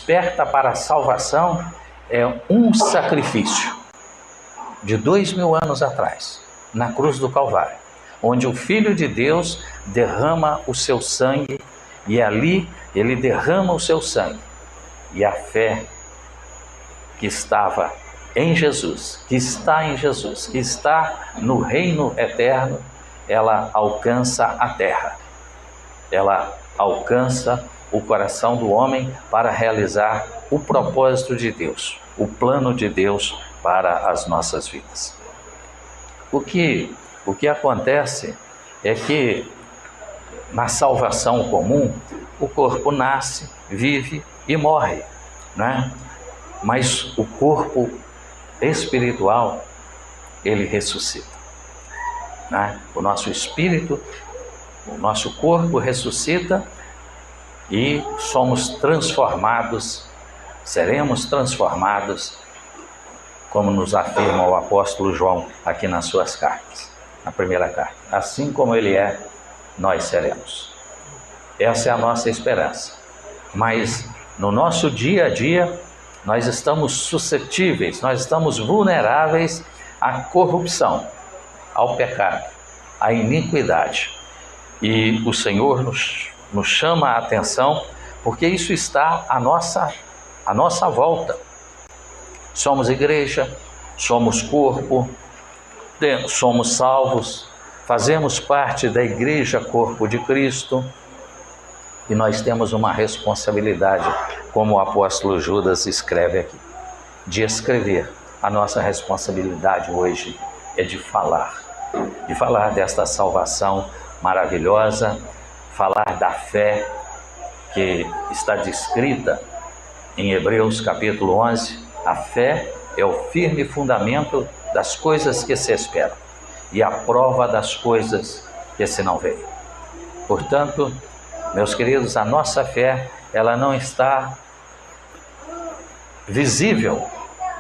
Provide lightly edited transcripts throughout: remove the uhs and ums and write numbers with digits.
desperta para a salvação é um sacrifício de 2000 anos atrás, na cruz do Calvário, onde o Filho de Deus derrama o seu sangue, e ali ele derrama o seu sangue, e a fé que estava em Jesus, que está em Jesus, que está no reino eterno, ela alcança a terra, ela alcança o coração do homem para realizar o propósito de Deus, o plano de Deus para as nossas vidas. O que acontece é que na salvação comum, o corpo nasce, vive e morre, né? Mas o corpo espiritual, ele ressuscita, né? O nosso espírito, o nosso corpo ressuscita e somos transformados, seremos transformados, como nos afirma o apóstolo João aqui nas suas cartas, na primeira carta. Assim como ele é, nós seremos. Essa é a nossa esperança. Mas no nosso dia a dia, nós estamos suscetíveis, nós estamos vulneráveis à corrupção, ao pecado, à iniquidade. E o Senhor nos chama a atenção, porque isso está à nossa volta. Somos igreja, somos corpo, somos salvos, fazemos parte da igreja, corpo de Cristo, e nós temos uma responsabilidade, como o apóstolo Judas escreve aqui, de escrever. A nossa responsabilidade hoje é de falar desta salvação maravilhosa, falar da fé que está descrita em Hebreus capítulo 11. A fé é o firme fundamento das coisas que se esperam e a prova das coisas que se não veem. Portanto, meus queridos, a nossa fé, ela não está visível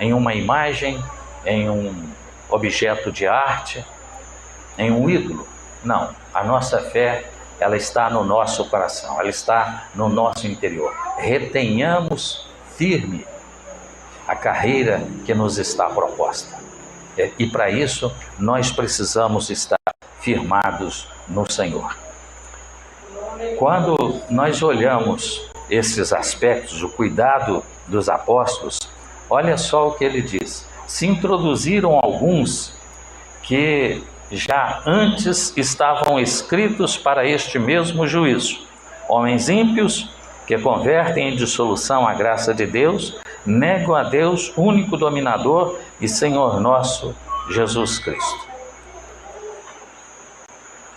em uma imagem, em um objeto de arte, em um ídolo. Não, a nossa fé, ela está no nosso coração, ela está no nosso interior. Retenhamos firme a carreira que nos está proposta. E para isso, nós precisamos estar firmados no Senhor. Quando nós olhamos esses aspectos, o cuidado dos apóstolos, olha só o que ele diz. Se introduziram alguns que já antes estavam escritos para este mesmo juízo, homens ímpios que convertem em dissolução a graça de Deus, negam a Deus, único dominador e Senhor nosso, Jesus Cristo.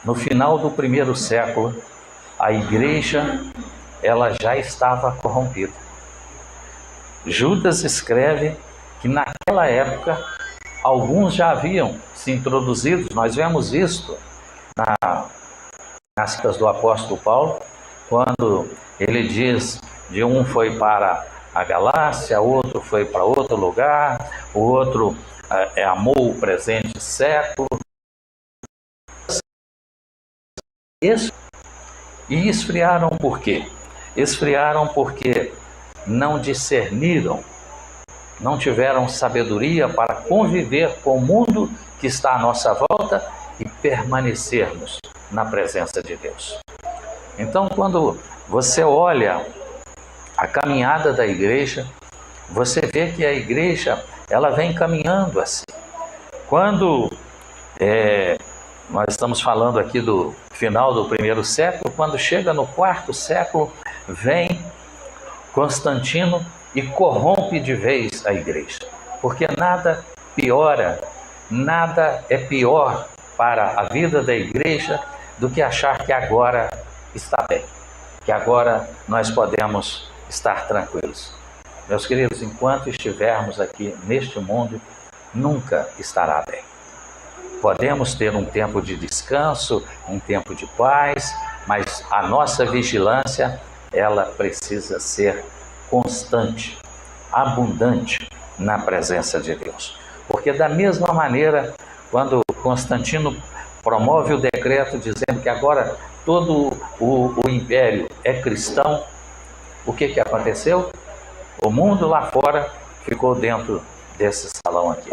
No final do primeiro século, a igreja, ela já estava corrompida. Judas escreve que naquela época, alguns já haviam se introduzido. Nós vemos isto nas cartas do apóstolo Paulo, quando ele diz de um foi para a Galácia, outro foi para outro lugar, o outro amou o presente século. E esfriaram por quê? Esfriaram porque não discerniram, não tiveram sabedoria para conviver com o mundo que está à nossa volta e permanecermos na presença de Deus. Então, quando você olha a caminhada da igreja, você vê que a igreja, ela vem caminhando assim. Quando nós estamos falando aqui do final do primeiro século, quando chega no quarto século, vem Constantino e corrompe de vez a igreja. Porque nada piora, nada é pior para a vida da igreja do que achar que agora está bem, que agora nós podemos estar tranquilos. Meus queridos, enquanto estivermos aqui neste mundo, nunca estará bem. Podemos ter um tempo de descanso, um tempo de paz, mas a nossa vigilância, ela precisa ser constante, abundante na presença de Deus. Porque da mesma maneira, quando Constantino promove o decreto dizendo que agora todo o império é cristão, o que aconteceu? O mundo lá fora ficou dentro desse salão aqui.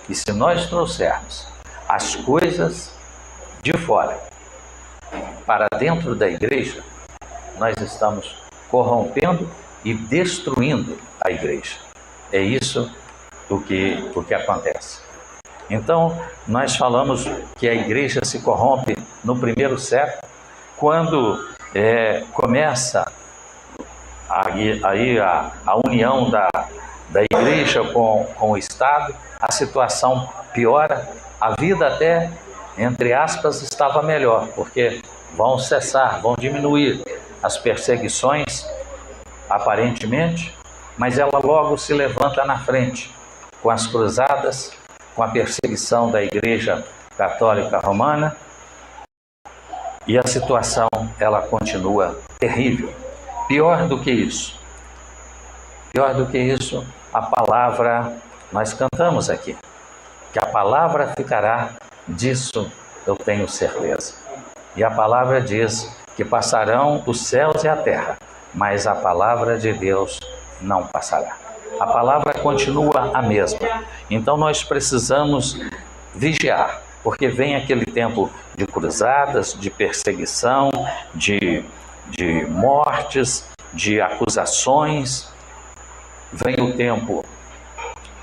E se nós trouxermos as coisas de fora para dentro da igreja, nós estamos corrompendo e destruindo a igreja. É isso o que acontece. Então, nós falamos que a igreja se corrompe no primeiro século, quando começa aí a união da igreja com o Estado, a situação piora, a vida até, entre aspas, estava melhor, porque vão cessar, vão diminuir as perseguições, aparentemente, mas ela logo se levanta na frente, com as cruzadas, com a perseguição da Igreja Católica Romana, e a situação, ela continua terrível. Pior do que isso, a palavra, nós cantamos aqui, que a palavra ficará, disso eu tenho certeza. E a palavra diz que passarão os céus e a terra, mas a palavra de Deus não passará. A palavra continua a mesma. Então nós precisamos vigiar, porque vem aquele tempo de cruzadas, de perseguição, de mortes, de acusações. Vem o tempo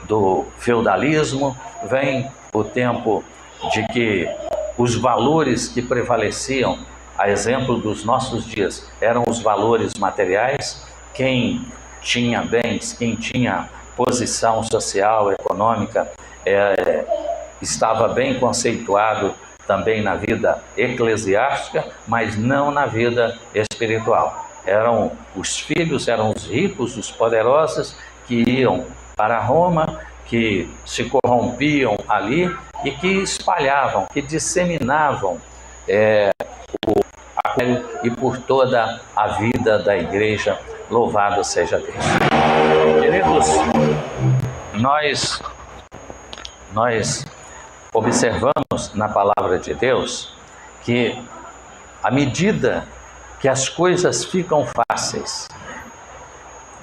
do feudalismo, vem o tempo de que os valores que prevaleciam, a exemplo dos nossos dias, eram os valores materiais. Quem tinha bens, quem tinha posição social, econômica, estava bem conceituado também na vida eclesiástica, mas não na vida espiritual. Eram os filhos, eram os ricos, os poderosos, que iam para Roma, que se corrompiam ali e que espalhavam, que disseminavam e por toda a vida da igreja. Louvado seja Deus. Queridos, nós observamos na palavra de Deus que, à medida que as coisas ficam fáceis,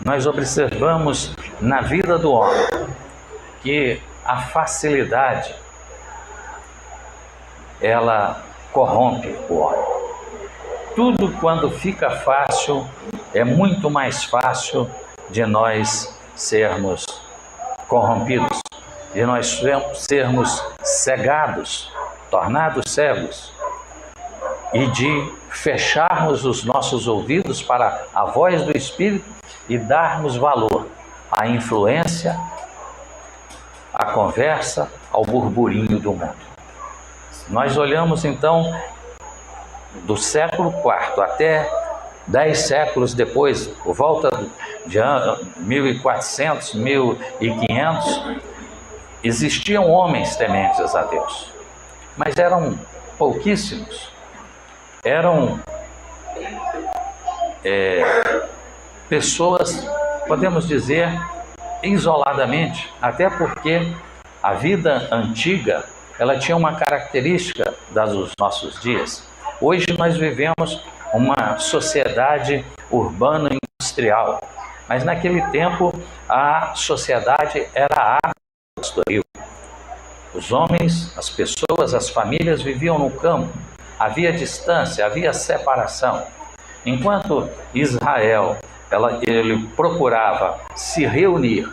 nós observamos na vida do homem que a facilidade, ela corrompe o homem. Tudo quando fica fácil, é muito mais fácil de nós sermos corrompidos, de nós sermos cegados, tornados cegos, e de fecharmos os nossos ouvidos para a voz do Espírito e darmos valor à influência, à conversa, ao burburinho do mundo. Nós olhamos então do século IV até 10 séculos depois, por volta de 1400, 1500, existiam homens tementes a Deus, mas eram pouquíssimos. Eram pessoas, podemos dizer, isoladamente, até porque a vida antiga, ela tinha uma característica dos nossos dias. Hoje nós vivemos uma sociedade urbano-industrial, mas naquele tempo a sociedade era agro-pastoril. Os homens, as pessoas, as famílias viviam no campo, havia distância, havia separação. Enquanto Israel, ele procurava se reunir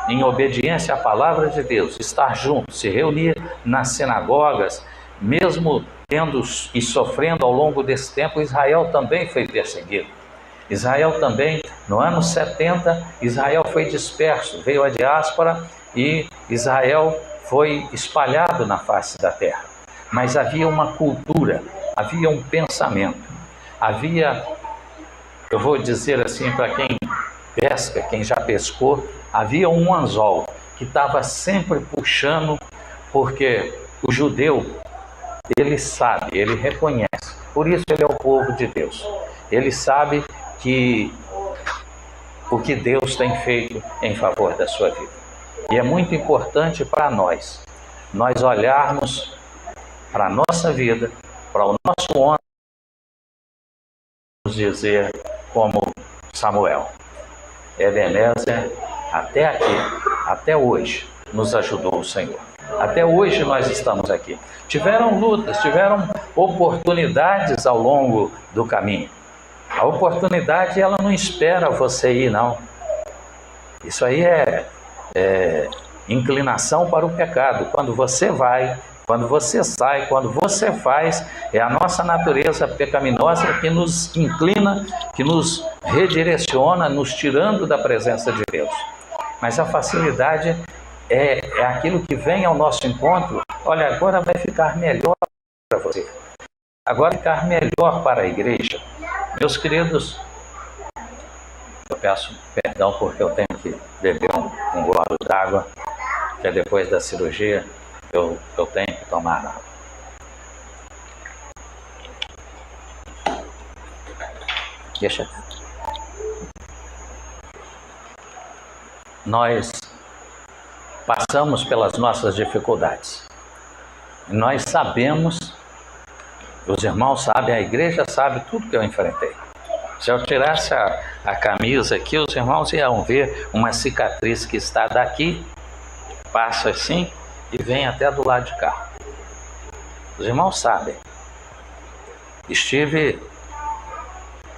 em obediência à palavra de Deus, estar junto, se reunir nas sinagogas, mesmo tendo e sofrendo ao longo desse tempo, Israel também foi perseguido. Israel também, no ano 70, Israel foi disperso, veio a diáspora e Israel foi espalhado na face da terra. Mas havia uma cultura, havia um pensamento, havia, eu vou dizer assim para quem pesca, quem já pescou, havia um anzol que estava sempre puxando, porque o judeu, ele sabe, ele reconhece, por isso ele é o povo de Deus. Ele sabe que o que Deus tem feito em favor da sua vida. E é muito importante para nós olharmos para a nossa vida, para o nosso homem, dizer como Samuel: Ebenezer, até aqui, até hoje, nos ajudou o Senhor. Até hoje nós estamos aqui. Tiveram lutas, tiveram oportunidades ao longo do caminho. A oportunidade, ela não espera você ir, não. Isso aí é inclinação para o pecado. Quando você vai, quando você sai, quando você faz, é a nossa natureza pecaminosa que nos inclina, que nos redireciona, nos tirando da presença de Deus. Mas a facilidade é aquilo que vem ao nosso encontro. Olha, agora vai ficar melhor para você. Agora vai ficar melhor para a igreja. Meus queridos, eu peço perdão porque eu tenho que beber um gole d'água, que depois da cirurgia eu tenho que tomar água. Deixa. Nós passamos pelas nossas dificuldades. Nós sabemos, os irmãos sabem, a igreja sabe tudo que eu enfrentei. Se eu tirasse a camisa aqui, os irmãos iam ver uma cicatriz que está daqui, passa assim e vem até do lado de cá. Os irmãos sabem.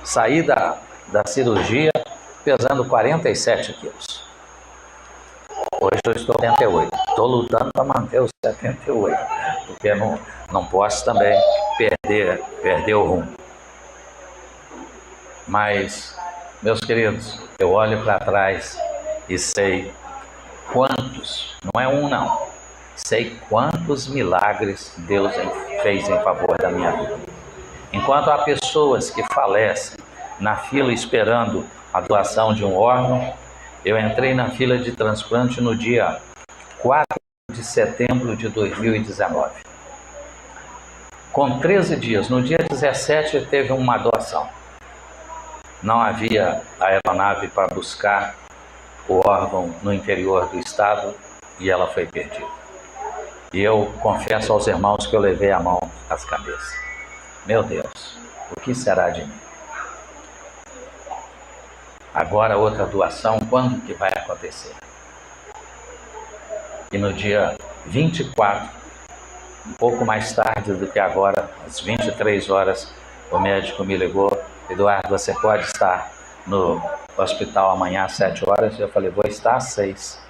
Saí da cirurgia pesando 47 quilos. Hoje eu estou 78. Estou lutando para manter os 78, porque não posso também perder o rumo. Mas, meus queridos, eu olho para trás e sei quantos, não é um não, sei quantos milagres Deus fez em favor da minha vida. Enquanto há pessoas que falecem na fila esperando a doação de um órgão, eu entrei na fila de transplante no dia 4 de setembro de 2019. Com 13 dias, no dia 17 teve uma doação. Não havia aeronave para buscar o órgão no interior do estado e ela foi perdida. E eu confesso aos irmãos que eu levei a mão às cabeças. Meu Deus, o que será de mim? Agora outra doação, quando que vai acontecer? E no dia 24, um pouco mais tarde do que agora, às 23 horas, o médico me ligou: Eduardo, você pode estar no hospital amanhã às 7 horas? Eu falei, vou estar às 6.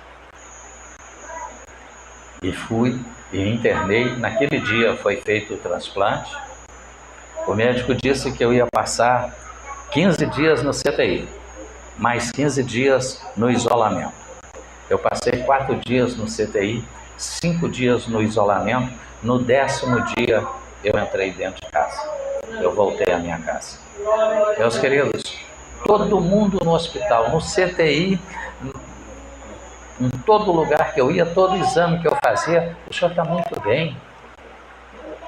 E fui e internei. Naquele dia foi feito o transplante. O médico disse que eu ia passar 15 dias no CTI, mais 15 dias no isolamento. Eu passei 4 dias no CTI, 5 dias no isolamento. No 10º dia eu entrei dentro de casa. Eu voltei à minha casa. Meus queridos, todo mundo no hospital, no CTI, em todo lugar que eu ia, todo exame que eu fazia, o senhor está muito bem.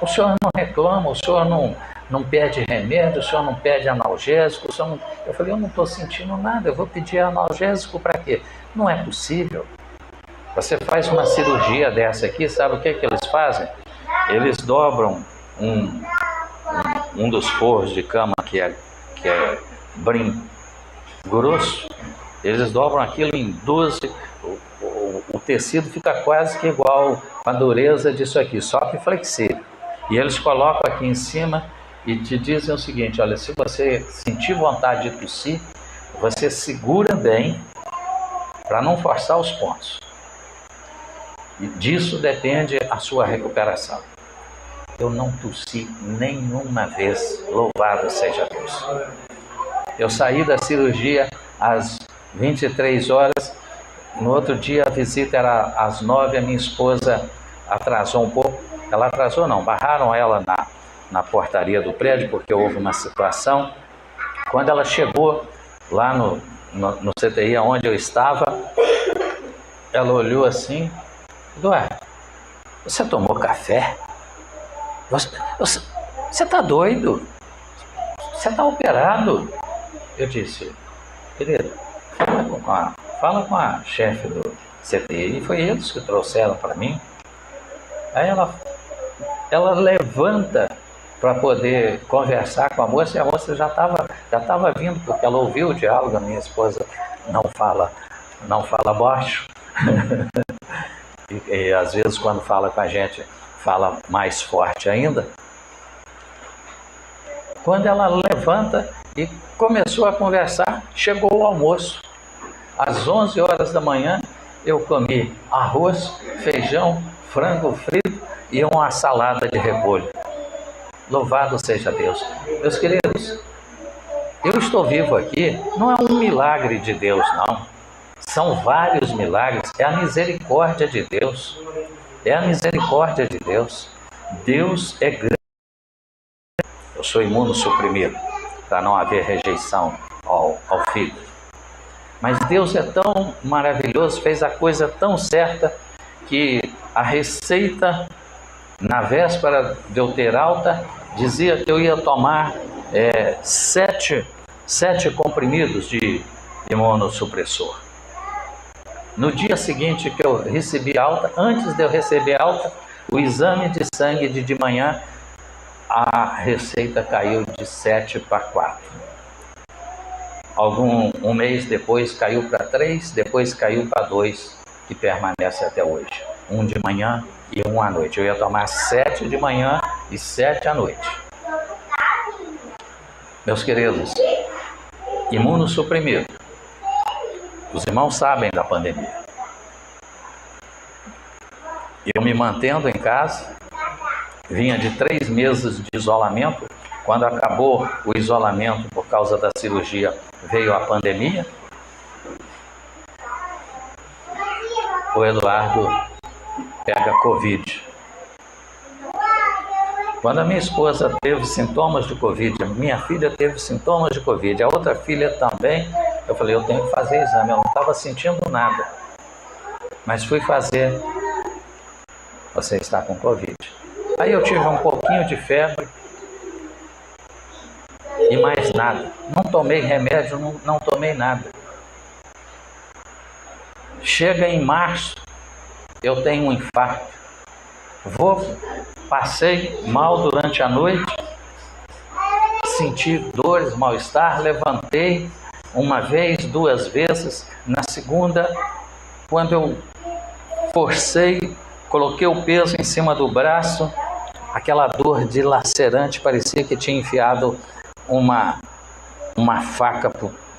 O senhor não reclama, o senhor não pede remédio, o senhor não pede analgésico. Eu falei, eu não estou sentindo nada, eu vou pedir analgésico para quê? Não é possível. Você faz uma cirurgia dessa aqui, sabe o que eles fazem? Eles dobram um dos forros de cama que é bem grosso, eles dobram aquilo em 12, o tecido fica quase que igual a dureza disso aqui, só que flexível. E eles colocam aqui em cima e te dizem o seguinte, olha, se você sentir vontade de tossir, você segura bem para não forçar os pontos. E disso depende a sua recuperação. Eu não tossi nenhuma vez, louvado seja Deus. Eu saí da cirurgia às 23 horas, no outro dia a visita era às 9, a minha esposa atrasou um pouco. Ela atrasou não, barraram ela na portaria do prédio, porque houve uma situação. Quando ela chegou lá no CTI onde eu estava, ela olhou assim, Eduardo, você tomou café? Você está doido? Você está operado? Eu disse, querido, fala com a chefe do CTI, foi eles que trouxeram para mim. Aí ela levanta para poder conversar com a moça, e a moça já estava vindo, porque ela ouviu o diálogo, a minha esposa não fala baixo. E às vezes quando fala com a gente, fala mais forte ainda. Quando ela levanta e começou a conversar, chegou o almoço. Às 11 horas da manhã, eu comi arroz, feijão, frango frito e uma salada de repolho. Louvado seja Deus. Meus queridos, eu estou vivo aqui, não é um milagre de Deus, não. São vários milagres, é a misericórdia de Deus. É a misericórdia de Deus. Deus é grande. Eu sou imunossuprimido, para não haver rejeição ao Filho. Mas Deus é tão maravilhoso, fez a coisa tão certa, que a receita, na véspera de eu ter alta, dizia que eu ia tomar 7 comprimidos de imunossupressor. No dia seguinte que eu recebi alta, antes de eu receber alta, o exame de sangue de manhã, a receita caiu de 7 para 4. Um mês depois caiu para 3, depois caiu para 2, que permanece até hoje. 1 de manhã e 1 à noite. Eu ia tomar 7 de manhã e 7 à noite. Meus queridos, imunossuprimido. Os irmãos sabem da pandemia. Eu me mantendo em casa, vinha de 3 meses de isolamento. Quando acabou o isolamento por causa da cirurgia, veio a pandemia. O Eduardo pega Covid. Quando a minha esposa teve sintomas de Covid, a minha filha teve sintomas de Covid, a outra filha também, eu falei, eu tenho que fazer exame, eu não estava sentindo nada. Mas fui fazer, você está com Covid. Aí eu tive um pouquinho de febre e mais nada. Não tomei remédio, não tomei nada. Chega em março, eu tenho um infarto. Passei mal durante a noite, senti dores, mal-estar, levantei uma vez, 2 vezes. Na segunda, quando eu forcei, coloquei o peso em cima do braço, aquela dor dilacerante, parecia que tinha enfiado uma faca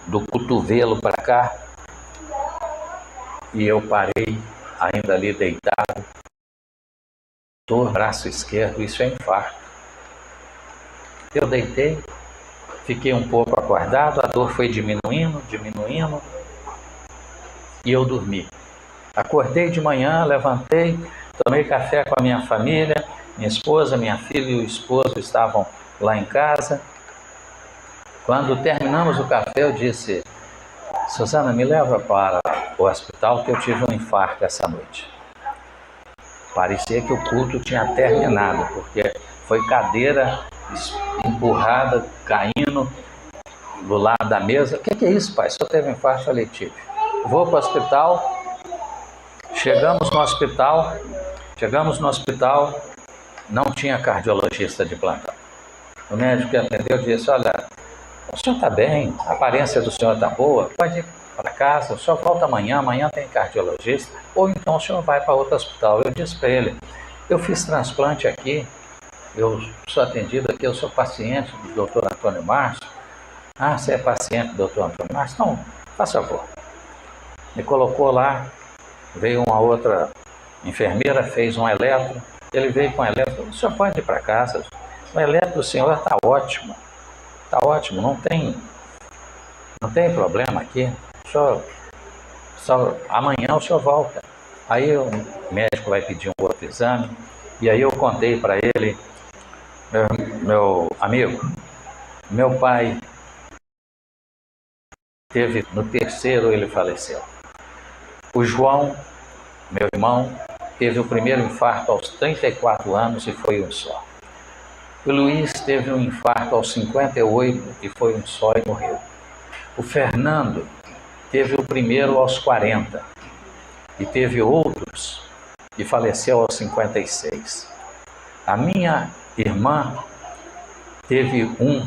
do cotovelo para cá. E eu parei, ainda ali deitado, dor, braço esquerdo, isso é infarto. Eu deitei, fiquei um pouco acordado, a dor foi diminuindo, e eu dormi. Acordei de manhã, levantei, tomei café com a minha família, minha esposa, minha filha e o esposo estavam lá em casa. Quando terminamos o café, eu disse, Suzana, me leva para o hospital que eu tive um infarto essa noite. Parecia que o culto tinha terminado, porque foi cadeira empurrada, caindo do lado da mesa. O que é isso, pai? Só teve um infarto? Eu falei, tive. Vou para o hospital. Chegamos no hospital, não tinha cardiologista de plantão. O médico que atendeu disse, olha, o senhor está bem, a aparência do senhor está boa, pode ir para casa, o senhor volta amanhã tem cardiologista, ou então o senhor vai para outro hospital. Eu disse para ele, eu fiz transplante aqui, eu sou atendido aqui, eu sou paciente do Dr. Antônio Márcio. Ah, você é paciente do Dr. Antônio Márcio? Então, faça favor. Me colocou lá, veio uma outra enfermeira, fez um eletro, ele veio com o eletro, o senhor pode ir para casa, o eletro do senhor está ótimo, não tem problema aqui, só amanhã o senhor volta. Aí o médico vai pedir um outro exame, e aí eu contei para ele, meu amigo, meu pai teve, no 3º ele faleceu. O João, meu irmão, teve o primeiro infarto aos 34 anos e foi um só. O Luiz teve um infarto aos 58 e foi um só e morreu. O Fernando teve o primeiro aos 40 e teve outros e faleceu aos 56. A minha irmã teve um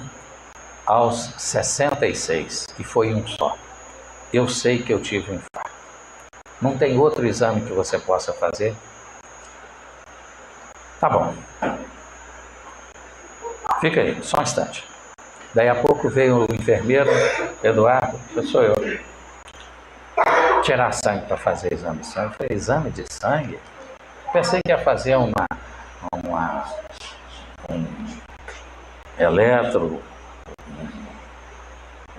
aos 66 e foi um só. eu sei que eu tive um infarto. Não tem outro exame que você possa fazer? Tá bom. Fica aí, só um instante. Daí a pouco veio o enfermeiro, Eduardo, que sou eu, tirar sangue para fazer exame de sangue. Eu falei, exame de sangue? Pensei que ia fazer um eletro,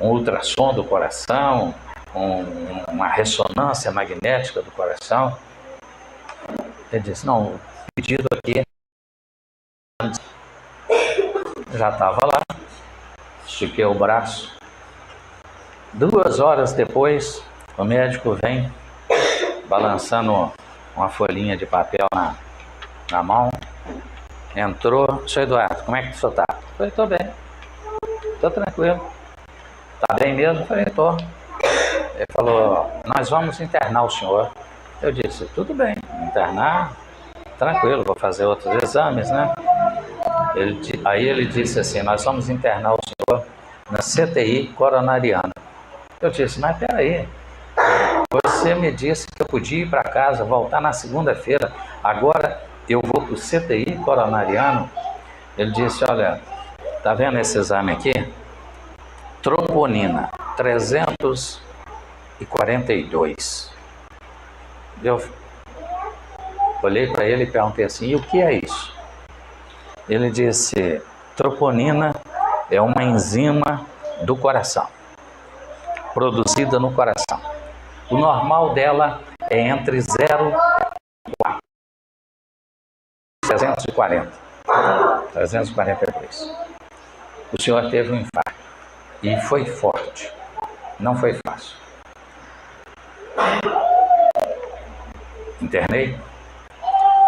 um ultrassom do coração, uma ressonância magnética do coração. Ele disse, não, o pedido aqui já estava lá, estiquei o braço. 2 horas depois, o médico vem balançando uma folhinha de papel na mão. Entrou, senhor Eduardo, como é que o senhor está? Eu falei, estou bem, estou tranquilo. Está bem mesmo? Eu falei, estou. Ele falou, nós vamos internar o senhor. Eu disse, tudo bem, internar, tranquilo, vou fazer outros exames, né? Aí ele disse assim, nós vamos internar o senhor na CTI coronariana. Eu disse, mas peraí, você me disse que eu podia ir para casa, voltar na segunda-feira, agora eu vou para o CTI coronariano? Ele disse, olha, tá vendo esse exame aqui? Troponina, 342. Eu olhei para ele e perguntei assim, e o que é isso? Ele disse, troponina é uma enzima do coração, produzida no coração. O normal dela é entre 0 e 4. 342. O senhor teve um infarto e foi forte, não foi fácil. Internei,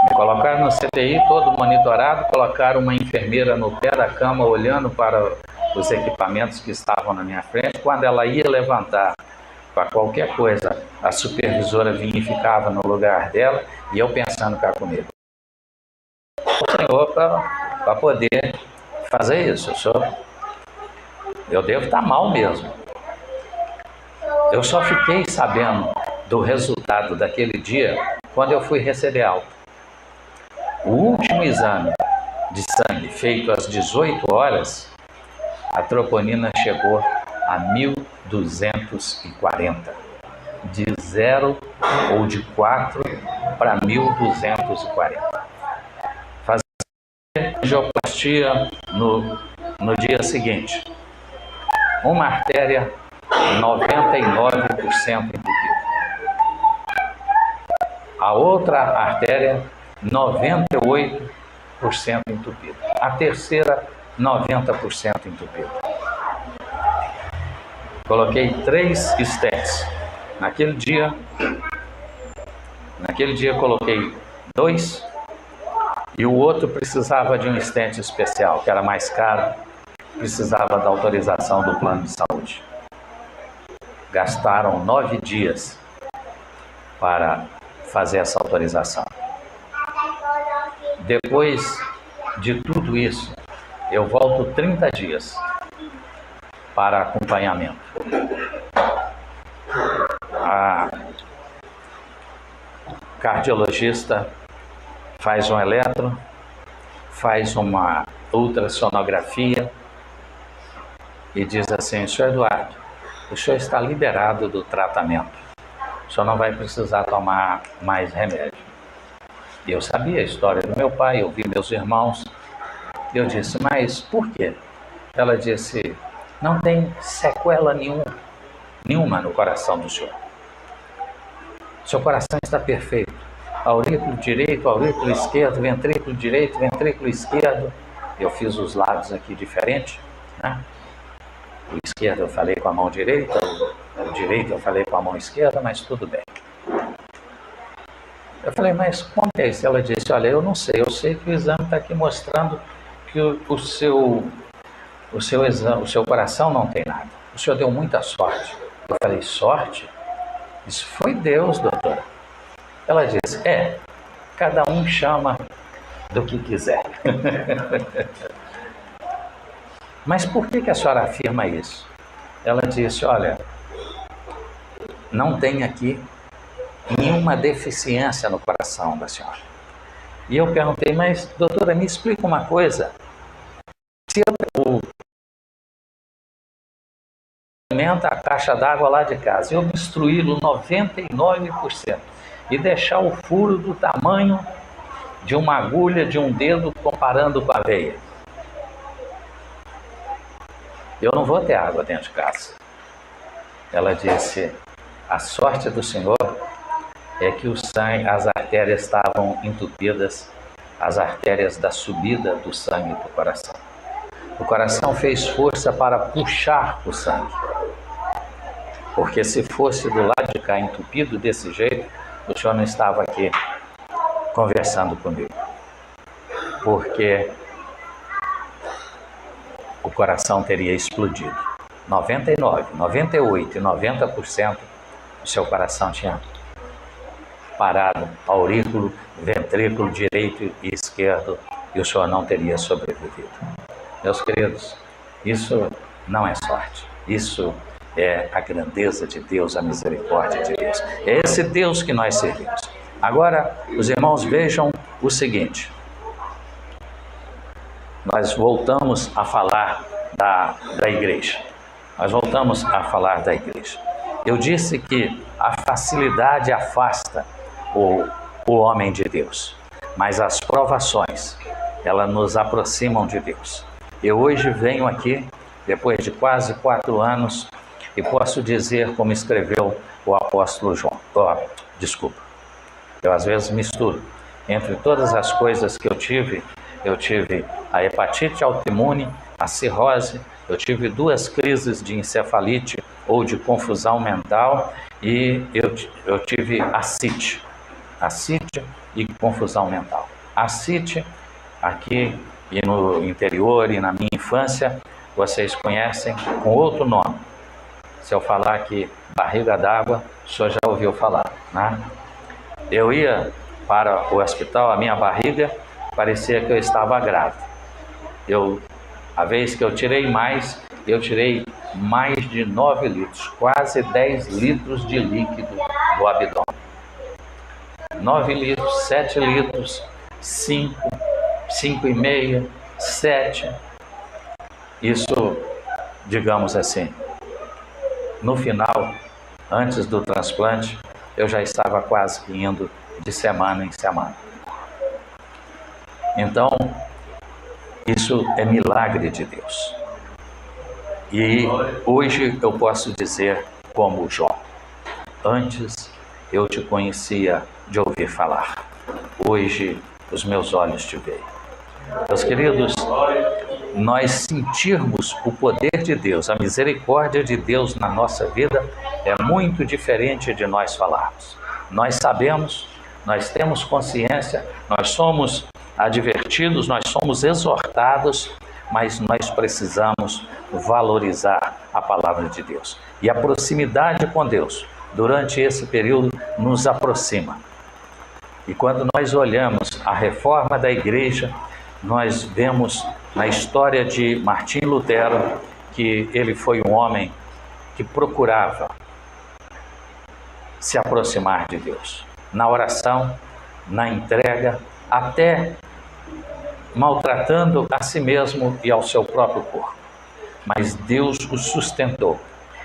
me colocaram no CTI, todo monitorado, colocaram uma enfermeira no pé da cama olhando para os equipamentos que estavam na minha frente. Quando ela ia levantar para qualquer coisa, a supervisora vinha e ficava no lugar dela, e eu pensando cá comigo, o senhor para poder fazer isso, eu devo estar mal mesmo. Eu só fiquei sabendo do resultado daquele dia quando eu fui receber alta. O último exame de sangue feito às 18 horas, a troponina chegou a 1240. De 0 ou de 4 para 1240. Fazer angioplastia no dia seguinte. Uma artéria 99% entupida. A outra artéria 98% entupida. A terceira 90% entupida. Coloquei 3 stents. Naquele dia coloquei 2 e o outro precisava de um stent especial, que era mais caro, precisava da autorização do plano de saúde. Gastaram 9 dias para fazer essa autorização. Depois de tudo isso, eu volto 30 dias para acompanhamento. A cardiologista faz um eletro, faz uma ultrassonografia e diz assim, senhor Eduardo, o senhor está liberado do tratamento, o senhor não vai precisar tomar mais remédio. E eu sabia a história do meu pai, eu vi meus irmãos, eu disse, mas por quê? Ela disse, não tem sequela nenhuma no coração do senhor. Seu coração está perfeito. Aurículo direito, aurículo esquerdo, ventrículo direito, ventrículo esquerdo. Eu fiz os lados aqui diferente, né? O esquerdo eu falei com a mão direita, o direito eu falei com a mão esquerda, mas tudo bem. Eu falei, mas como é isso? Ela disse, olha, eu não sei, eu sei que o exame está aqui mostrando que o seu coração não tem nada. O senhor deu muita sorte. Eu falei, sorte? Isso foi Deus, doutora. Ela disse, cada um chama do que quiser. Mas por que a senhora afirma isso? Ela disse, olha, não tem aqui nenhuma deficiência no coração da senhora. E eu perguntei, mas doutora, me explica uma coisa. Se eu alimenta a caixa d'água lá de casa e obstruí-lo 99% e deixar o furo do tamanho de uma agulha de um dedo comparando com a veia, eu não vou ter água dentro de casa. Ela disse, a sorte do Senhor é que o sangue, as artérias estavam entupidas, as artérias da subida do sangue para o coração. O coração fez força para puxar o sangue. Porque se fosse do lado de cá entupido desse jeito, o senhor não estava aqui conversando comigo. Porque o coração teria explodido. 99%, 98% e 90% do seu coração tinha parado, aurículo, ventrículo direito e esquerdo, e o senhor não teria sobrevivido. Meus queridos, isso não é sorte, isso é a grandeza de Deus, a misericórdia de Deus. É esse Deus que nós servimos. Agora, os irmãos vejam o seguinte, nós voltamos a falar da igreja. Nós voltamos a falar da igreja. Eu disse que a facilidade afasta o homem de Deus, mas as provações, elas nos aproximam de Deus. Eu hoje venho aqui, depois de quase 4 anos, e posso dizer como escreveu o apóstolo João. Eu às vezes misturo. Entre todas as coisas que eu tive a hepatite autoimune, a cirrose, eu tive 2 crises de encefalite ou de confusão mental e eu tive ascite e confusão mental. Ascite, aqui e no interior e na minha infância, vocês conhecem com outro nome. Se eu falar aqui barriga d'água, o senhor já ouviu falar, né? Eu ia para o hospital, a minha barriga parecia que eu estava grávida. A vez que eu tirei mais de 9 litros, quase 10 litros de líquido do abdômen. 9 litros, 7 litros, 5, 5,5, 7. Isso, digamos assim, no final, antes do transplante, eu já estava quase indo de semana em semana. Então, isso é milagre de Deus. E hoje eu posso dizer como Jó, antes eu te conhecia de ouvir falar, hoje os meus olhos te veem. Meus queridos, nós sentirmos o poder de Deus, a misericórdia de Deus na nossa vida é muito diferente de nós falarmos. Nós sabemos, nós temos consciência, nós somos advertidos, nós somos exortados, mas nós precisamos valorizar a palavra de Deus. E a proximidade com Deus, durante esse período, nos aproxima. E quando nós olhamos a reforma da igreja, nós vemos na história de Martim Lutero que ele foi um homem que procurava se aproximar de Deus. Na oração, na entrega, até maltratando a si mesmo e ao seu próprio corpo. Mas Deus o sustentou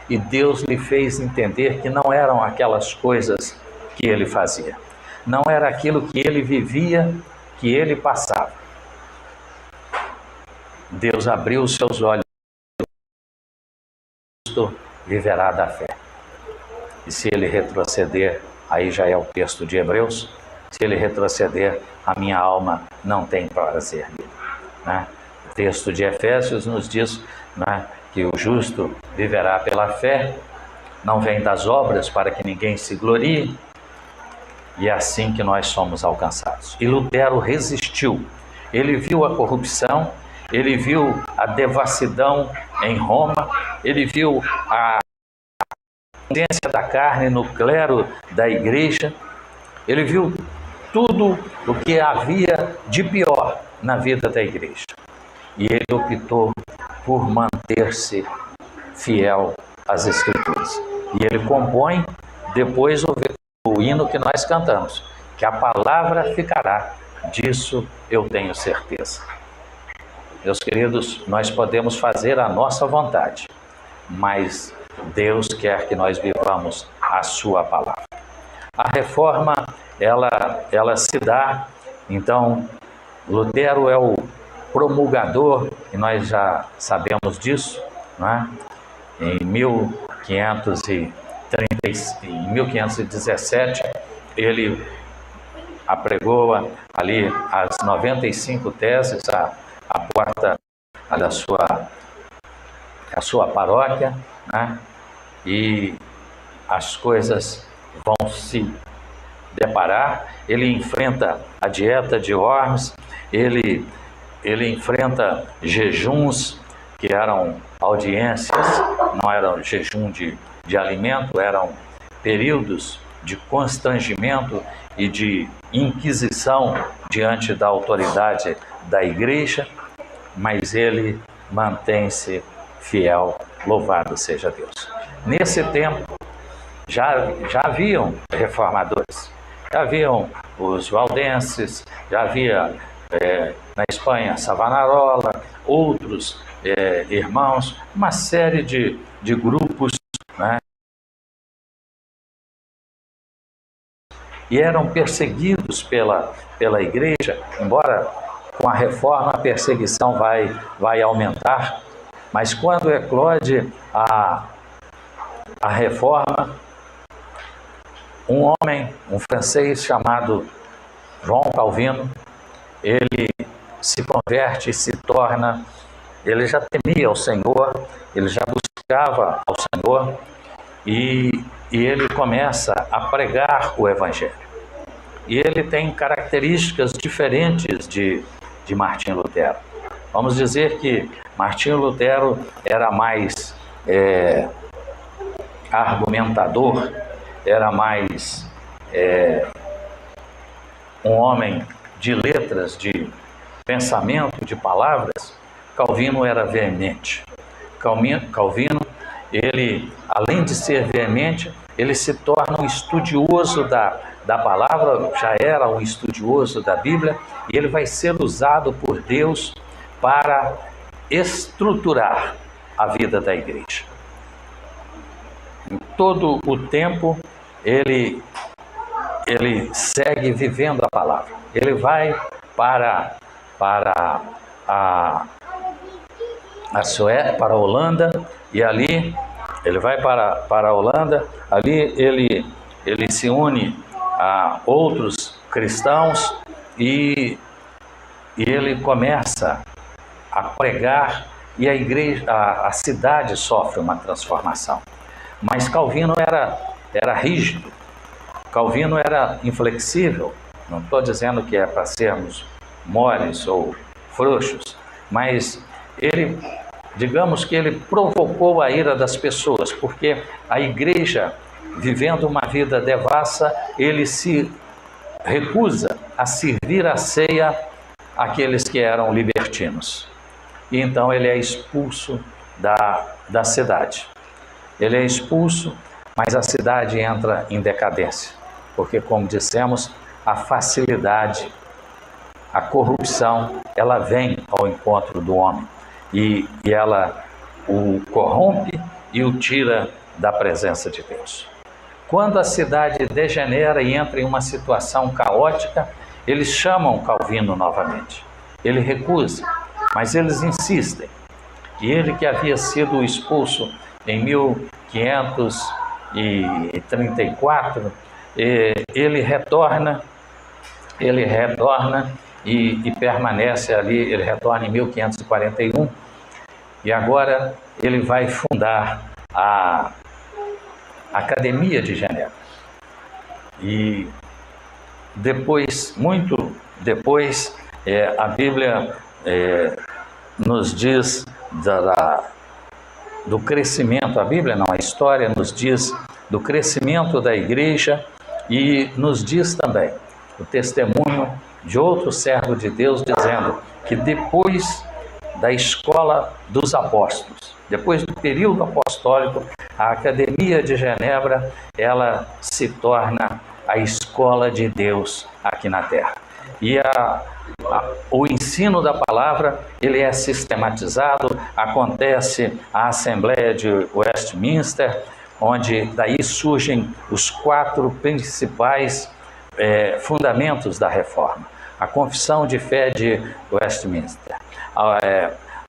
e Deus lhe fez entender que não eram aquelas coisas que ele fazia. Não era aquilo que ele vivia, que ele passava. Deus abriu os seus olhos. O viverá da fé. E se ele retroceder, aí já é o texto de Hebreus, se ele retroceder, a minha alma não tem prazer nele, né? O texto de Efésios nos diz, né, que o justo viverá pela fé, não vem das obras para que ninguém se glorie, e é assim que nós somos alcançados. E Lutero resistiu, ele viu a corrupção, ele viu a devassidão em Roma, ele viu a tendência da carne no clero da igreja, ele viu tudo o que havia de pior na vida da igreja. E ele optou por manter-se fiel às Escrituras. E ele compõe depois o hino que nós cantamos, que a palavra ficará, disso eu tenho certeza. Meus queridos, nós podemos fazer a nossa vontade, mas Deus quer que nós vivamos a sua palavra. A reforma, ela se dá, então, Lutero é o promulgador, e nós já sabemos disso, né? Em 1517, ele apregou ali as 95 teses à porta da sua paróquia, né? E as coisas vão se deparar. Ele enfrenta a dieta de Worms, ele enfrenta jejuns, que eram audiências, não eram jejum de alimento, eram períodos de constrangimento e de inquisição diante da autoridade da igreja, mas ele mantém-se fiel, louvado seja Deus. Nesse tempo, já haviam reformadores, já haviam os valdenses, já havia na Espanha Savonarola, outros irmãos, uma série de grupos, né? E eram perseguidos pela igreja, embora com a reforma a perseguição vai aumentar, mas quando eclode a reforma, um homem, um francês chamado João Calvino, ele se converte e se torna, ele já temia ao Senhor, ele já buscava ao Senhor, e ele começa a pregar o Evangelho. E ele tem características diferentes de Martinho Lutero. Vamos dizer que Martinho Lutero era mais argumentador, era mais um homem de letras, de pensamento, de palavras. Calvino era veemente. Calvino, ele, além de ser veemente, ele se torna um estudioso da palavra, já era um estudioso da Bíblia, e ele vai ser usado por Deus para estruturar a vida da igreja. Em todo o tempo, ele segue vivendo a palavra. Ele vai para a Suécia, para a Holanda, e ali ele vai para a Holanda, ali ele se une a outros cristãos e ele começa a pregar, e a igreja, a cidade sofre uma transformação. Mas Calvino era rígido, Calvino era inflexível. Não estou dizendo que é para sermos moles ou frouxos, mas ele, digamos que ele provocou a ira das pessoas, porque a igreja, vivendo uma vida devassa, ele se recusa a servir a ceia àqueles que eram libertinos. E então ele é expulso da cidade. Ele é expulso, mas a cidade entra em decadência, porque, como dissemos, a facilidade, a corrupção, ela vem ao encontro do homem e ela o corrompe e o tira da presença de Deus. Quando a cidade degenera e entra em uma situação caótica, eles chamam Calvino novamente. Ele recusa, mas eles insistem. E ele, que havia sido expulso em 1534, ele retorna e permanece ali. Ele retorna em 1541 e agora ele vai fundar a Academia de Genebra. E depois, muito depois, a Bíblia nos diz do crescimento, a Bíblia não, a história nos diz do crescimento da igreja e nos diz também o testemunho de outro servo de Deus dizendo que depois da escola dos apóstolos, depois do período apostólico, a Academia de Genebra, ela se torna a escola de Deus aqui na Terra. E o ensino da palavra, ele é sistematizado, acontece a Assembleia de Westminster, onde daí surgem os 4 principais fundamentos da reforma. A Confissão de Fé de Westminster,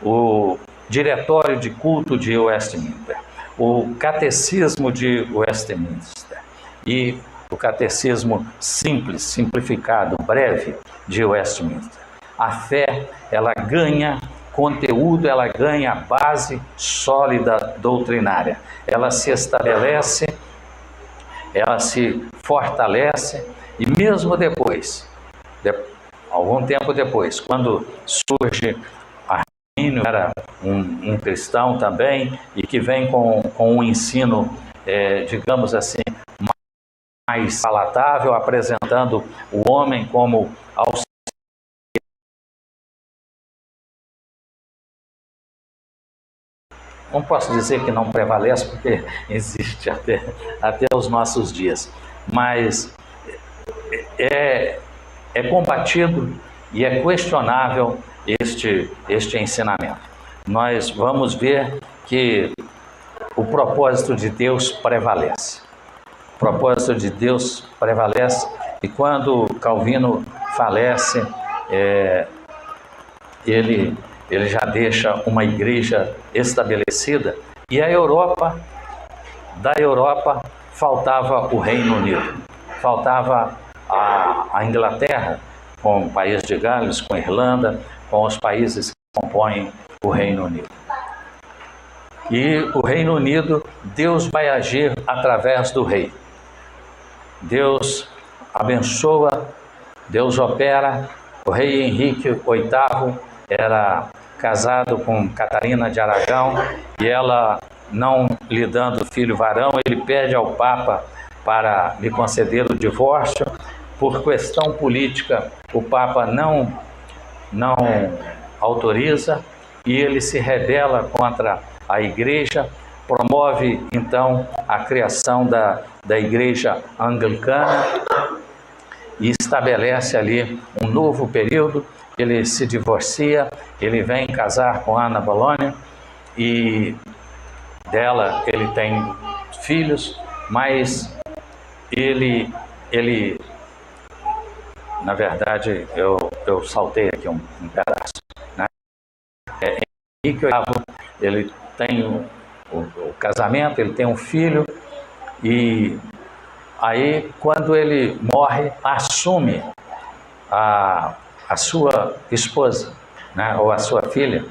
o Diretório de Culto de Westminster, o Catecismo de Westminster e o Catecismo simples, simplificado, breve de Westminster. A fé, ela ganha conteúdo, ela ganha base sólida doutrinária. Ela se estabelece, ela se fortalece e mesmo depois, algum tempo depois, quando surge Armínio, era um cristão também, e que vem com um ensino, digamos assim, mais palatável, apresentando o homem como auxiliar. Não posso dizer que não prevalece, porque existe até os nossos dias, mas é combatido e é questionável este ensinamento. Nós vamos ver que o propósito de Deus prevalece. O propósito de Deus prevalece, e quando Calvino falece, ele já deixa uma igreja estabelecida, e da Europa faltava o Reino Unido, faltava a Inglaterra, com o país de Gales, com a Irlanda, com os países que compõem o Reino Unido. E o Reino Unido, Deus vai agir através do rei. Deus abençoa, Deus opera. O rei Henrique VIII era casado com Catarina de Aragão, e ela, não lhe dando filho varão, ele pede ao Papa para lhe conceder o divórcio. Por questão política, o Papa não autoriza, e ele se rebela contra a Igreja, promove então a criação da Igreja Anglicana e estabelece ali um novo período. Ele se divorcia, ele vem casar com Ana Boleyna, e dela ele tem filhos, mas ele na verdade, eu saltei aqui um pedaço, né? Henrique VIII, ele tem o casamento, ele tem um filho, e aí, quando ele morre, assume a sua esposa, né, ou a sua filha,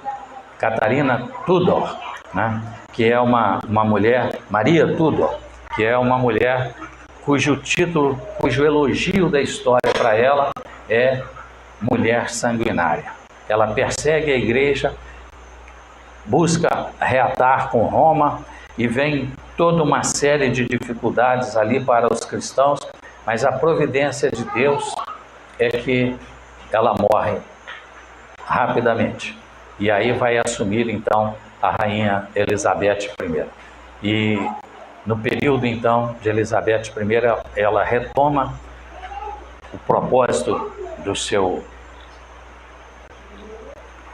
Catarina Tudor, né, que é uma mulher, Maria Tudor, que é uma mulher cujo elogio da história para ela é mulher sanguinária. Ela persegue a igreja, busca reatar com Roma, e vem toda uma série de dificuldades ali para os cristãos, mas a providência de Deus é que ela morre rapidamente. E aí vai assumir então a rainha Elizabeth I. E no período então de Elizabeth I, ela retoma o propósito do seu...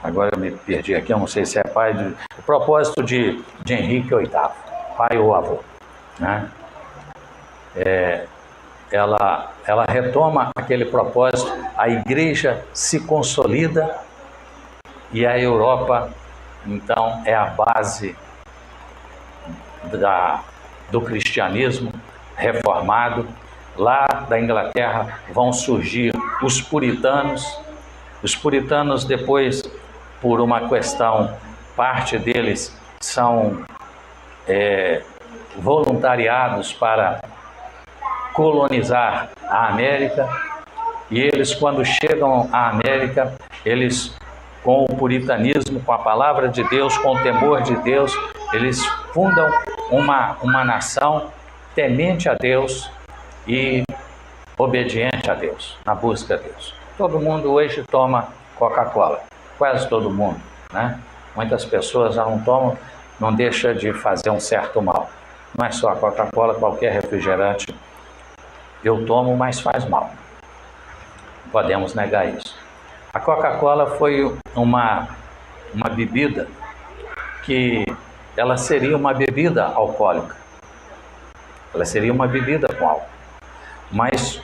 Agora eu me perdi aqui, eu não sei se é pai... O propósito de Henrique VIII, pai ou avô, né? Ela retoma aquele propósito, a igreja se consolida, e a Europa, então, é a base do cristianismo reformado. Lá da Inglaterra vão surgir os puritanos. Os puritanos depois, por uma questão, parte deles são voluntariados para colonizar a América, e eles, quando chegam à América, eles, com o puritanismo, com a palavra de Deus, com o temor de Deus, eles fundam uma nação temente a Deus e obediente a Deus, na busca a Deus. Todo mundo hoje toma Coca-Cola, quase todo mundo, né? Muitas pessoas já não tomam, não deixa de fazer um certo mal. não é só a Coca-Cola, qualquer refrigerante eu tomo, mas faz mal. Podemos negar isso. A Coca-Cola foi uma bebida que ela seria uma bebida alcoólica. Ela seria uma bebida com álcool. Mas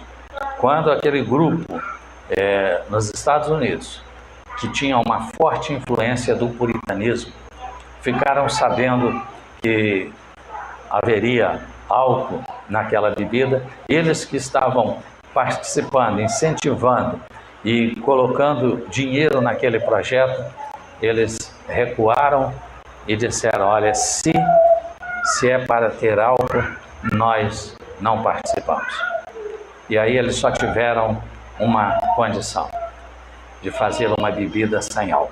quando aquele grupo nos Estados Unidos, que tinha uma forte influência do puritanismo, ficaram sabendo que haveria álcool naquela bebida, eles que estavam participando, incentivando e colocando dinheiro naquele projeto, eles recuaram e disseram: olha, se é para ter álcool, nós não participamos. E aí eles só tiveram uma condição, de fazer uma bebida sem álcool,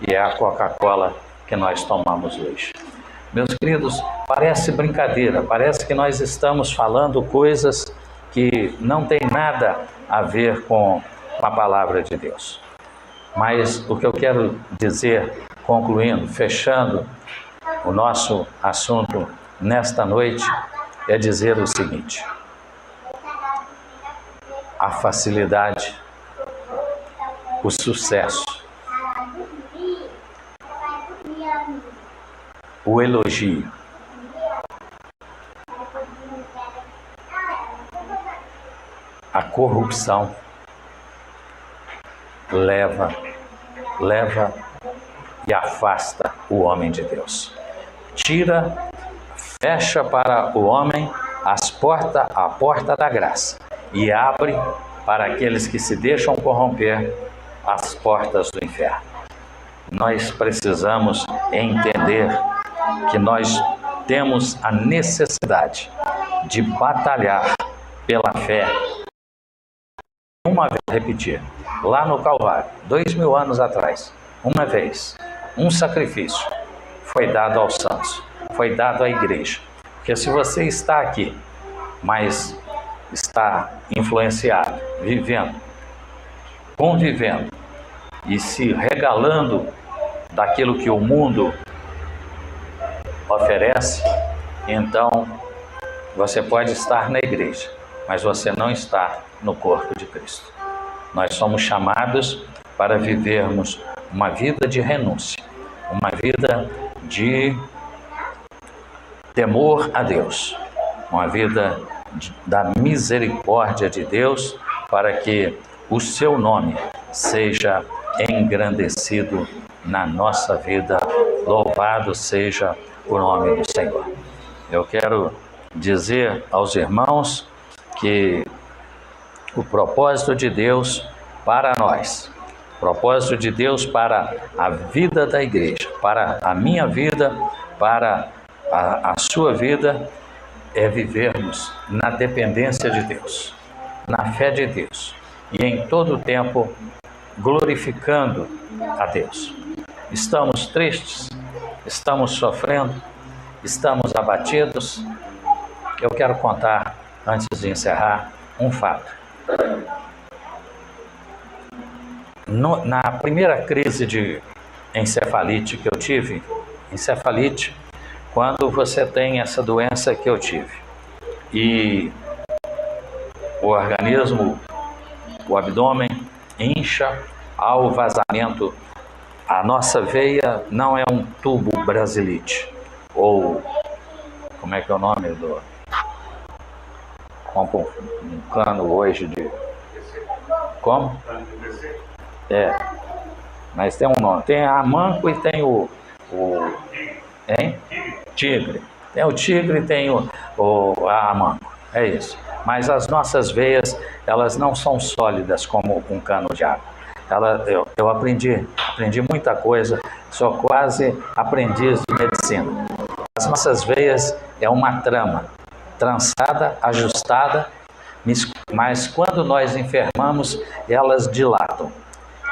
e é a Coca-Cola que nós tomamos hoje. Meus queridos, parece brincadeira, parece que nós estamos falando coisas que não tem nada a ver com a palavra de Deus. Mas o que eu quero dizer, concluindo, fechando o nosso assunto nesta noite, é dizer o seguinte: a facilidade, o sucesso, o elogio, a corrupção leva e afasta o homem de Deus. Fecha para o homem a porta da graça e abre para aqueles que se deixam corromper as portas do inferno. Nós precisamos entender que nós temos a necessidade de batalhar pela fé. Uma vez, repetir, lá no Calvário, 2000 anos atrás, uma vez, um sacrifício foi dado aos santos, foi dado à igreja. Porque se você está aqui, mas está influenciado, vivendo, convivendo e se regalando daquilo que o mundo oferece, então você pode estar na igreja, mas você não está no corpo de Cristo. Nós somos chamados para vivermos uma vida de renúncia, uma vida de temor a Deus, uma vida da misericórdia de Deus, para que o seu nome seja engrandecido na nossa vida. Louvado seja o nome do Senhor. Eu quero dizer aos irmãos que o propósito de Deus para nós, o propósito de Deus para a vida da igreja, para a minha vida, para a sua vida, é vivermos na dependência de Deus, na fé de Deus, e em todo o tempo glorificando a Deus. Estamos tristes, estamos sofrendo, estamos abatidos. Eu quero contar, antes de encerrar, um fato. Na primeira crise de encefalite que eu tive, quando você tem essa doença que eu tive, e o organismo, o abdômen incha, há o vazamento. A nossa veia não é um tubo brasilite, ou como é que é o nome do... Compra um cano hoje de... Como? Mas tem um nome. Tem a manco e tem o tigre. Tem o tigre e tem a manco. É isso. Mas as nossas veias, elas não são sólidas como um cano de água. Eu aprendi muita coisa, sou quase aprendiz de medicina. As nossas veias é uma trama, trançada, ajustada, mas quando nós enfermamos, elas dilatam.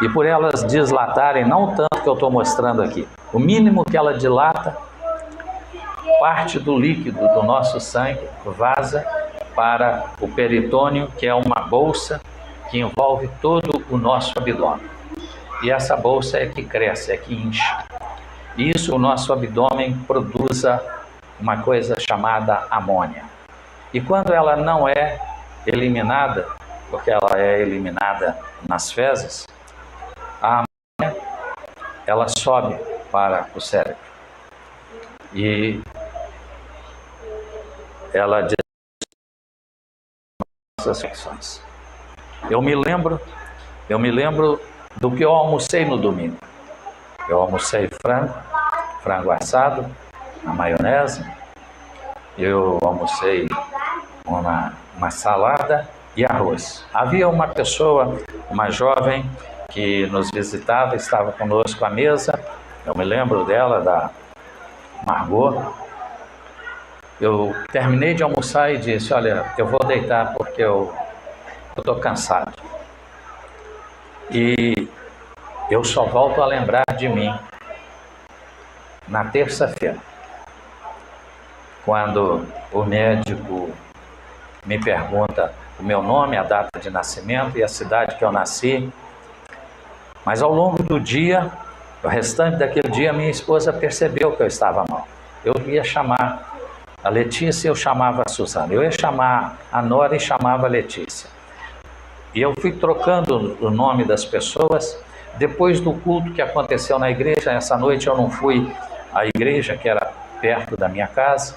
E por elas dilatarem, não tanto que eu estou mostrando aqui, o mínimo que ela dilata, parte do líquido do nosso sangue vaza para o peritônio, que é uma bolsa que envolve todo o nosso abdômen. E essa bolsa é que cresce, é que incha. Isso o nosso abdômen produza uma coisa chamada amônia. E quando ela não é eliminada, porque ela é eliminada nas fezes, a amônia, ela sobe para o cérebro. E ela diz essas ficções. Eu me lembro do que eu almocei no domingo. Eu almocei frango assado, na maionese. Eu almocei uma salada e arroz. Havia uma pessoa, uma jovem, que nos visitava, estava conosco à mesa. Eu me lembro dela, da Margot. Eu terminei de almoçar e disse: olha, eu vou deitar porque eu estou cansado. E eu só volto a lembrar de mim na terça-feira, quando o médico me pergunta o meu nome, a data de nascimento e a cidade que eu nasci. Mas ao longo do dia, o restante daquele dia, minha esposa percebeu que eu estava mal. Eu ia chamar a Letícia, eu chamava a Suzana. Eu ia chamar a Nora e chamava a Letícia. E eu fui trocando o nome das pessoas. Depois do culto que aconteceu na igreja, essa noite eu não fui à igreja, que era perto da minha casa.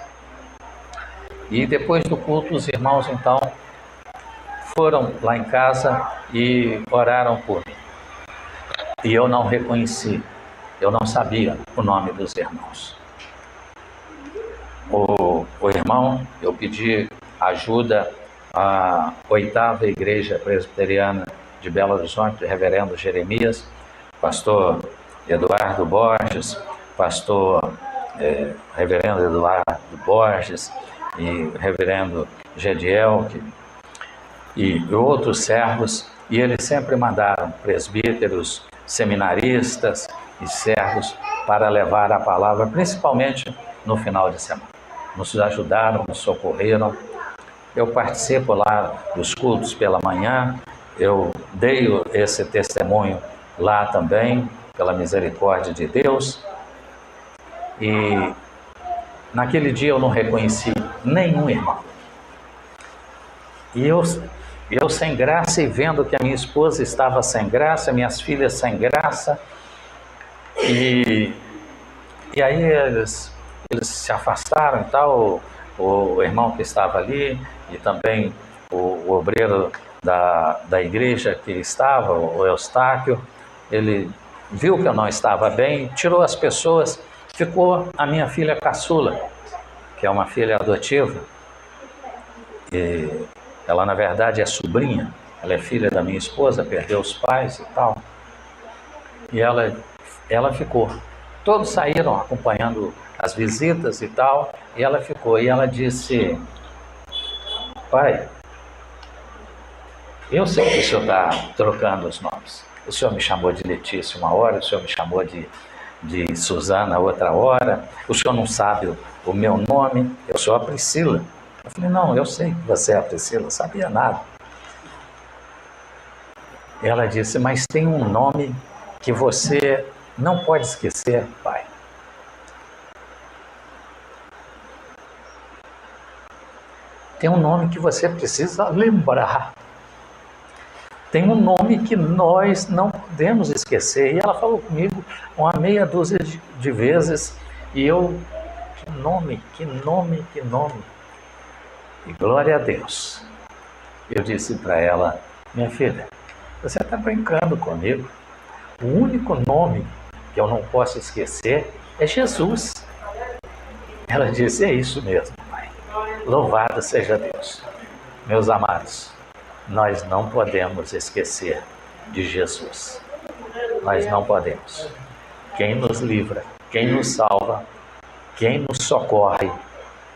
E depois do culto, os irmãos, então, foram lá em casa e oraram por mim. E eu não reconheci, eu não sabia o nome dos irmãos. O irmão, eu pedi ajuda à 8ª Igreja Presbiteriana de Belo Horizonte, reverendo Jeremias, pastor Eduardo Borges, reverendo Eduardo Borges e reverendo Gediel e outros servos, e eles sempre mandaram presbíteros, seminaristas e servos para levar a palavra, principalmente no final de semana. Nos ajudaram, nos socorreram. Eu participo lá dos cultos pela manhã, eu dei esse testemunho lá também, pela misericórdia de Deus. E naquele dia eu não reconheci nenhum irmão. E eu sem graça, e vendo que a minha esposa estava sem graça, minhas filhas sem graça, e aí eles se afastaram e tal, o irmão que estava ali, e também o obreiro da igreja que estava, o Eustáquio, ele viu que eu não estava bem, tirou as pessoas, ficou a minha filha caçula, que é uma filha adotiva, e ela na verdade é sobrinha, ela é filha da minha esposa, perdeu os pais e tal, e ela ficou. Todos saíram acompanhando as visitas e tal, e ela ficou. E ela disse: pai, eu sei que o senhor está trocando os nomes. O senhor me chamou de Letícia uma hora, o senhor me chamou de Suzana outra hora, o senhor não sabe o meu nome, eu sou a Priscila. Eu falei: não, eu sei que você é a Priscila, não sabia nada. E ela disse: mas tem um nome que você não pode esquecer, pai. Tem um nome que você precisa lembrar. Tem um nome que nós não podemos esquecer. E ela falou comigo uma meia dúzia de vezes. E eu, que nome. E glória a Deus. Eu disse para ela: minha filha, você está brincando comigo. O único nome que eu não posso esquecer é Jesus. Ela disse: é isso mesmo, pai. Louvado seja Deus. Meus amados, nós não podemos esquecer de Jesus. Nós não podemos. Quem nos livra, quem nos salva, quem nos socorre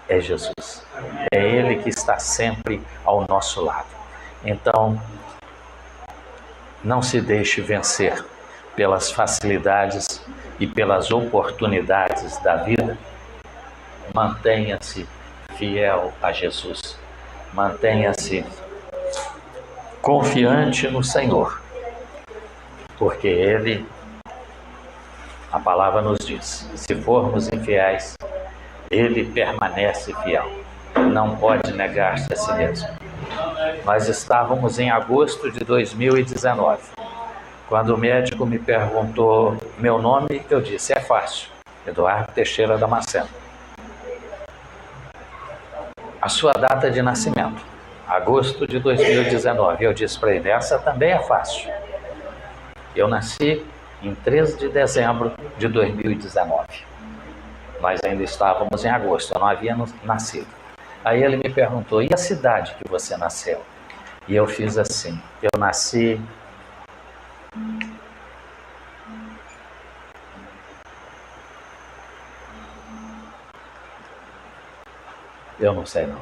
é Jesus. É Ele que está sempre ao nosso lado. Então, não se deixe vencer pelas facilidades e pelas oportunidades da vida. Mantenha-se fiel a Jesus. Mantenha-se confiante no Senhor, porque Ele, a palavra nos diz, se formos infiéis, Ele permanece fiel, não pode negar-se a si mesmo. Nós estávamos em agosto de 2019. Quando o médico me perguntou meu nome, eu disse, é fácil, Eduardo Teixeira Damasceno. A sua data de nascimento, agosto de 2019. Eu disse para ele, essa também é fácil. Eu nasci em 13 de dezembro de 2019. Nós ainda estávamos em agosto, eu não havia nascido. Aí ele me perguntou, e a cidade que você nasceu? E eu fiz assim, eu nasci... Eu não sei não.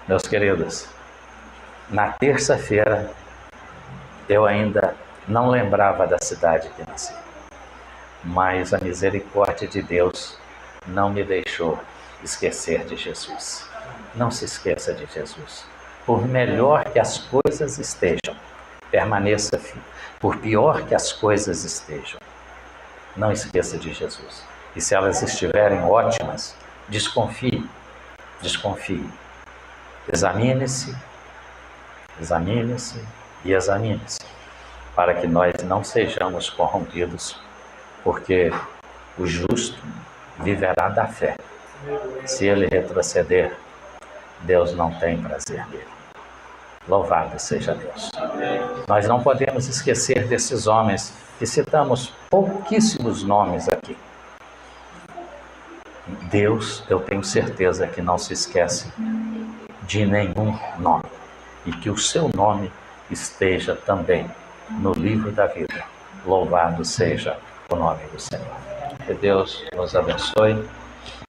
Meus queridos, na terça-feira, eu ainda não lembrava da cidade que nasci. Mas a misericórdia de Deus não me deixou esquecer de Jesus. Não se esqueça de Jesus. Por melhor que as coisas estejam, permaneça firme. Por pior que as coisas estejam, não esqueça de Jesus. E se elas estiverem ótimas, desconfie. Examine-se e examine-se, para que nós não sejamos corrompidos, porque o justo viverá da fé. Se ele retroceder, Deus não tem prazer nele. Louvado seja Deus. Nós não podemos esquecer desses homens, que citamos pouquíssimos nomes aqui. Deus, eu tenho certeza que não se esquece de nenhum nome, e que o seu nome esteja também no livro da vida. Louvado seja o nome do Senhor. Que Deus nos abençoe.